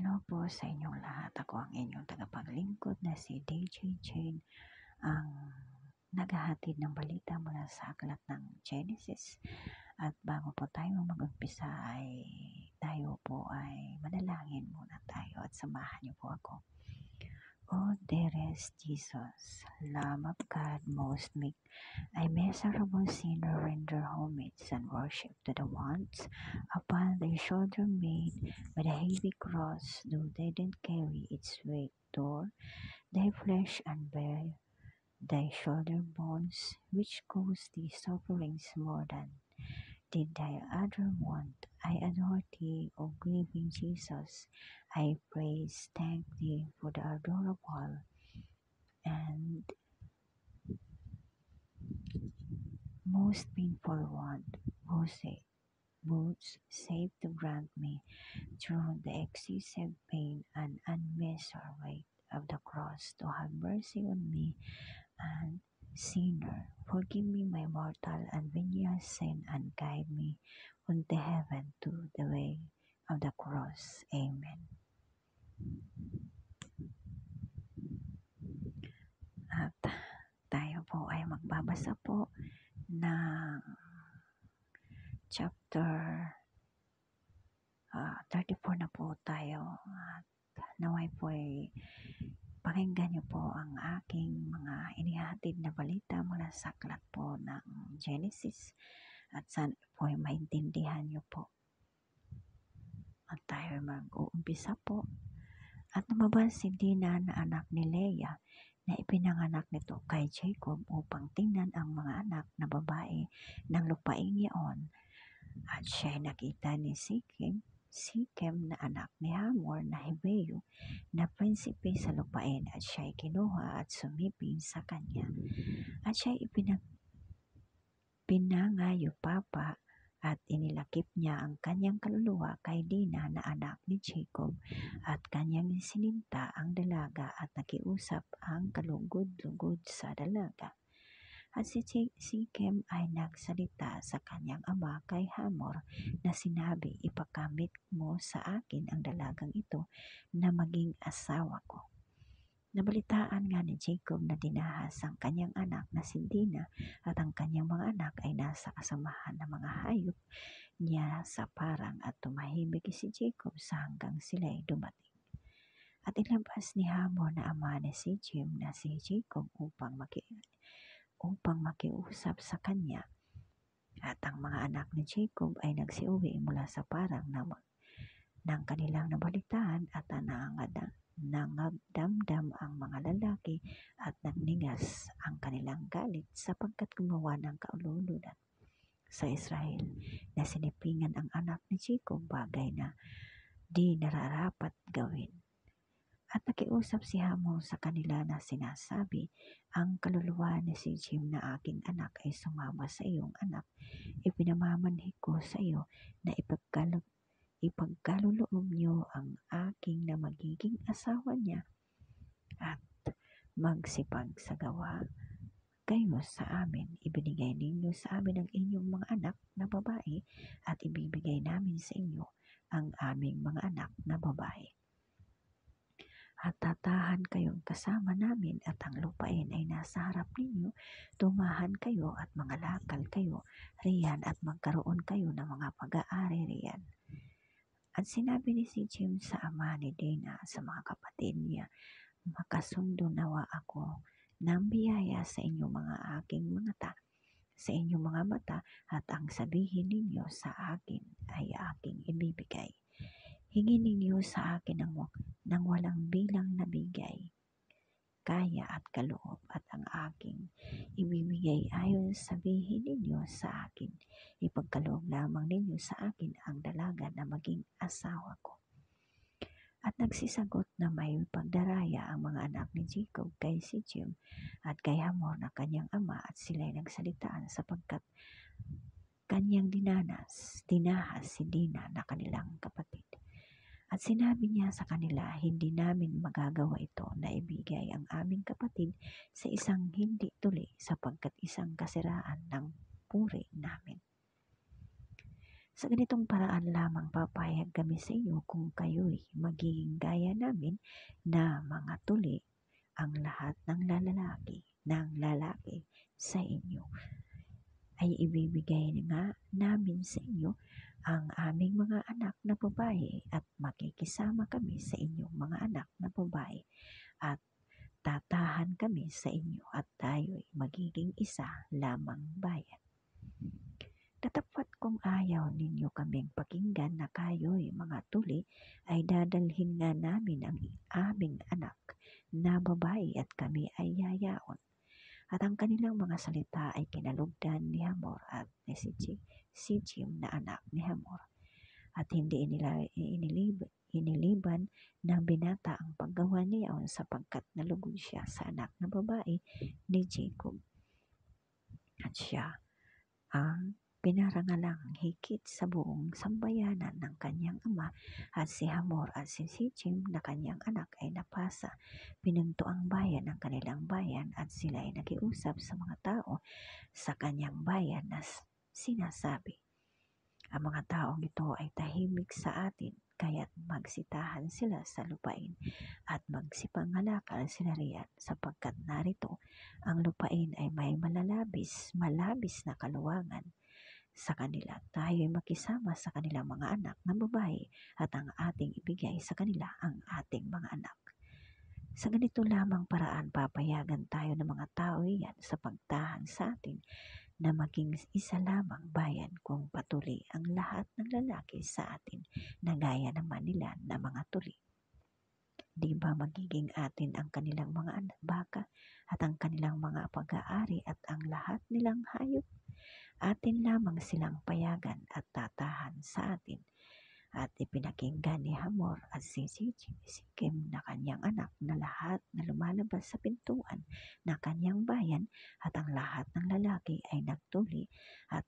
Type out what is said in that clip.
Hello po sa inyong lahat. Ako ang inyong tagapaglingkod na si DJ Jane, ang naghahatid ng balita mula sa aklat ng Genesis. At bago po tayo mag-umpisa ay tayo po ay manalangin muna tayo at samahan niyo po ako. O dearest Jesus, Lamb of God, most meek, I miserable sinner render homage and worship to the ones upon thy shoulder made by the heavy cross, though they didn't carry its weight, tore thy flesh and bear thy shoulder bones, which caused thee sufferings more than did thy other want. I adore thee, O grieving Jesus. I praise, thank thee for the adorable and most painful want, whose save to grant me through the excessive pain and unmeasured weight of the cross to have mercy on me and sinner. Forgive me my mortal and venial sin and guide me unto heaven to the way of the cross. Amen. At tayo po ay magbabasa po ng chapter 34 na po tayo. At naway po ay pakinggan niyo po ang aking mga inihatid na balita mula sa aklat po ng Genesis at sana po ay maintindihan niyo po. At tayo mag-uumpisa po. At lumabas si Dina na anak ni Leah na ipinanganak nito kay Jacob upang tingnan ang mga anak na babae ng lupaing iyon. At siya nakita ni Sikem na anak ni Hamor na Hebeo na prinsipe sa lupain at siya kinuha at sumiping sa kanya. At siya pinangayupapa at inilakip niya ang kanyang kaluluwa kay Dina na anak ni Jacob at kanyang sininta ang dalaga at nakiusap ang kalugod-lugod sa dalaga. At si Sikem ay nagsalita sa kanyang ama kay Hamor na sinabi, ipakamit mo sa akin ang dalagang ito na maging asawa ko. Nabalitaan nga ni Jacob na dinahas ang kanyang anak na si Dina at ang kanyang mga anak ay nasa kasamahan ng mga hayop niya sa parang at tumahimik si Jacob sa hanggang sila'y dumating. At ilabas ni Hamor na ama ni Sikem na si Jacob upang makiusap sa kanya. At ang mga anak ni Jacob ay nagsiuwi mula sa parang ng kanilang nabalitaan at nangagdamdam ang mga lalaki at nagningas ang kanilang galit sapagkat gumawa ng kaululunan sa Israel na sinipingan ang anak ni Jacob, bagay na di nararapat gawin. At nakiusap si Hamor sa kanila na sinasabi, ang kaluluwa ni Sikem na aking anak ay sumama sa iyong anak. Ipinamamanhik ko sa iyo na ipagkaluloob niyo ang aking na magiging asawa niya at magsipagsagawa kayo sa amin. Ibinigay ninyo sa amin ang inyong mga anak na babae at ibibigay namin sa inyo ang aming mga anak na babae. At tatahan kayong kasama namin at ang lupain ay nasa harap ninyo, tumahan kayo at mangalakal kayo riyan at magkaroon kayo ng mga pag-aari riyan. At sinabi ni Sikem sa ama ni Dina sa mga kapatid niya, makasundo nawa ako ng biyaya sa inyong mga mata at ang sabihin ninyo sa akin ay aking ibibigay. Hingin ninyo sa akin ng walang bilang na bigay, kaya at kaloob at ang aking ibibigay ayon sabihin ninyo sa akin. Ipagkaloob lamang ninyo sa akin ang dalaga na maging asawa ko. At nagsisagot na may pagdaraya ang mga anak ni Jacob kay Sikem at kay Hamor na kanyang ama at sila'y nagsalitaan sapagkat kanyang dinahas si Dina na kanilang kapatid. At sinabi niya sa kanila, hindi namin magagawa ito na ibigay ang aming kapatid sa isang hindi tuli sapagkat isang kasiraan ng puri namin. Sa ganitong paraan lamang papayag kami sa inyo kung kayo'y magiging gaya namin na mga tuli ang lahat ng lalaki sa inyo ay ibibigay nga namin sa inyo ang aming mga anak na babae at makikisama kami sa inyong mga anak na babae at tatahan kami sa inyo at tayo'y magiging isa lamang bayan. Tatapat kung ayaw ninyo kaming pakinggan na kayo'y mga tuli, ay dadalhin nga namin ang aming anak na babae at kami ay yayaon. At ang kanilang mga salita ay kinalugdan ni Hamor at ni Shichem na anak ni Hamor. At hindi iniliban ng binata ang paggawa niyaon sapagkat nalugod siya sa anak na babae ni Jacob. At siya ang pinarangalang higit sa buong sambayanan ng kanyang ama, at si Hamor at si Shichem na kanyang anak ay napasa pinunto ang bayan ng kanilang bayan, at sila ay nakiusap sa mga tao sa kanyang bayan na sinasabi, ang mga taong ito ay tahimik sa atin, kaya't magsitahan sila sa lupain at magsipangalakal sila riyan, sapagkat narito ang lupain ay may malabis na kaluwangan sa kanila. Tayo'y makisama sa kanilang mga anak na babae at ang ating ibigay sa kanila ang ating mga anak. Sa ganito lamang paraan papayagan tayo ng mga tao iyan sa pagtahan sa atin na maging isa lamang bayan kung patuloy ang lahat ng lalaki sa atin na gaya naman nila na mga tuli. Di ba magiging atin ang kanilang mga baka at ang kanilang mga pag-aari at ang lahat nilang hayop? Atin lamang silang payagan at tatahan sa atin. At ipinakinggan ni Hamor at si Shichem na kanyang anak na lahat na lumalabas sa pintuan na kanyang bayan, at ang lahat ng lalaki ay nagtuli at